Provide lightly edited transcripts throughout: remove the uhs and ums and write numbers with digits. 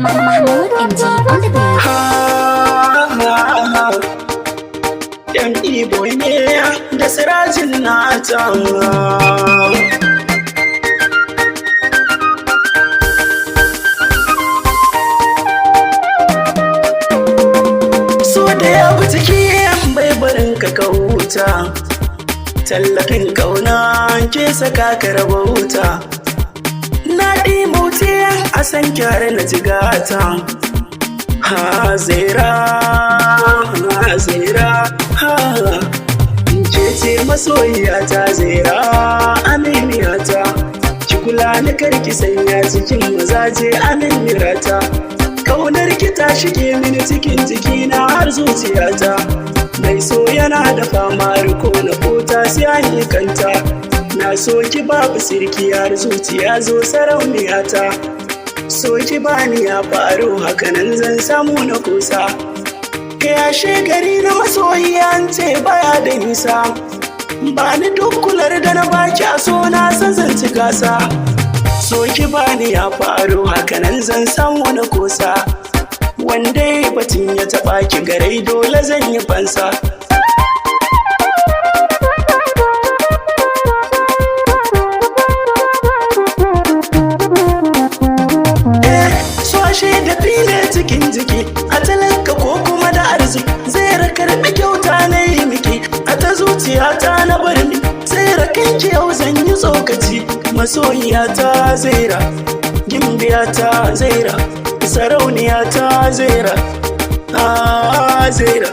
Mahmood MG on the beat. MD boy ne da sirajin nata. So da ya bi ciki bai barin ka kauta, tallafin kauna ke saka ka rabauta. Na ɗimauce a san kyare na jigata. Ha zaira, ha zaira, ha ce masoyiyata zaira, aminiyata. Ki kula ni karki sanya cikin mazaje aminirata. Kaunar ki ta shige mini cikin jikina har zuciyata. Mai so yana da fama riko na kota sai an yi kanta. Na so ki babu sirki har zuciya zo sarauniyata. So ki bani ya faru hakanan zan samu na kusa. Yashe gari na masoyi an ce baya da nisa. Bani duk kular da na baki a so na san zan ci gasa. So ki bani ya faru hakanan zan samu na kusa. Wanda ya batun ya taɓa ki garai dole zan yi fansa. Da file cikin jiki a talaka ko kuma da arziki zai rakarbi kyauta na yi miki a ta zuciyata na barni sai rakanki yau zan yi tsokaci. Masoyiyata zaira, gimbiyata zaira, sarauniyata zaira, zaira.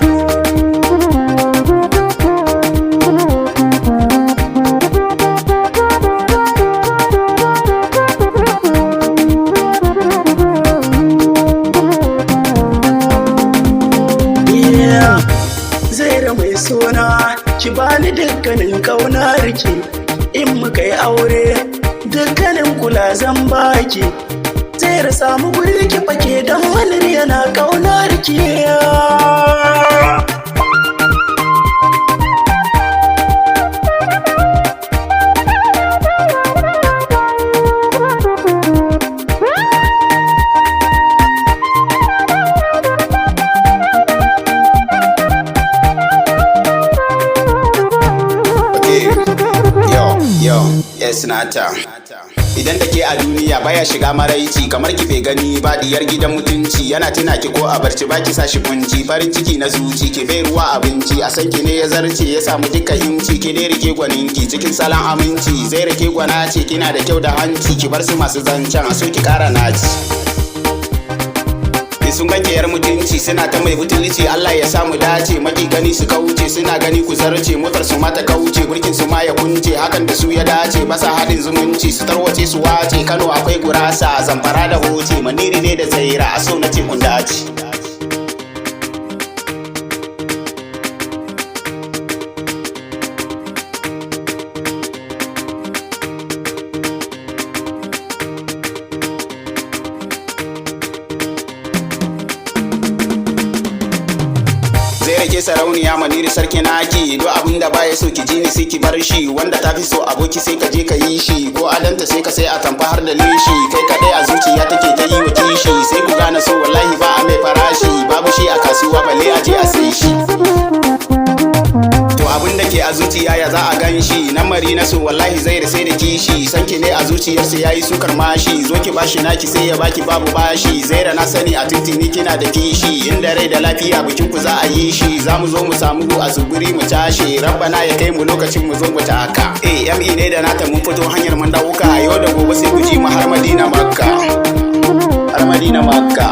Zaira mai suna ki bani dukkanin kaunarki, in muka yi aure dukkanin kula zan baki. Zaira samu guri ki fake don wani yana kaunarki. Yes nata. Idan da ke a duniya baya shiga maraici kamar ki bai gani ba diyar gidan mutunci. Yana tuna ki ko a barci baki sa shi kunci. Farin ciki na zuci ki bai ruwa abinci. A san ki ne ya zarce ya samu duka himci. Ki dai rike gwaninki cikin salon aminci. Zai rike gwana ce kina da kyau da hanci. Ki bar su masu zancen a so ki kara naci. Sun ganke yar mutunci suna ta mai butulci. Allah ya samu dace maki gani su kauce. Suna gani ku zarce motar su mata kauce. Burkin su ma ya kunce hakan da su ya dace. Basa haɗin zumunci su tarwace su wace. Kano akwai gurasa Zamfara da hoce. Maniri ne da zaira a so na ce kun dace. Ke sarauniya maniri sarki naki. Do abin da baya so ki ji ni sai ki bar shi. Wanda ta fi so aboki sai ka je ka yi shi. Ko adanta sai ka sai a tamfa har da leshi. Kai kadai a zuciya take ta yi wa kishi. Sai ku gane so wallahi ba a mai farashi. Babu shi a kasuwa balle a je a sai shi. To abin da ke a zuciya ya za a gan shi. Namari na so wallahi zai da sai da kishi. Sanki ne a zuciyarsa yayi sukar mashi. Zo ki bashi naki sai ya baki babu bashi. Zaira na sani a tintini kina da kishi. Inda rai da lafiya bikin ku za a yi shi. Za mu zo mu samu a zuburi mu tashi. Rabbana ya kai mu lokacin mu zo mu taka. ME ne da nata mun fito hanyar mun dauka. Yau da gobe sai ku ji mu har Madina Makka. Har Madina Makka.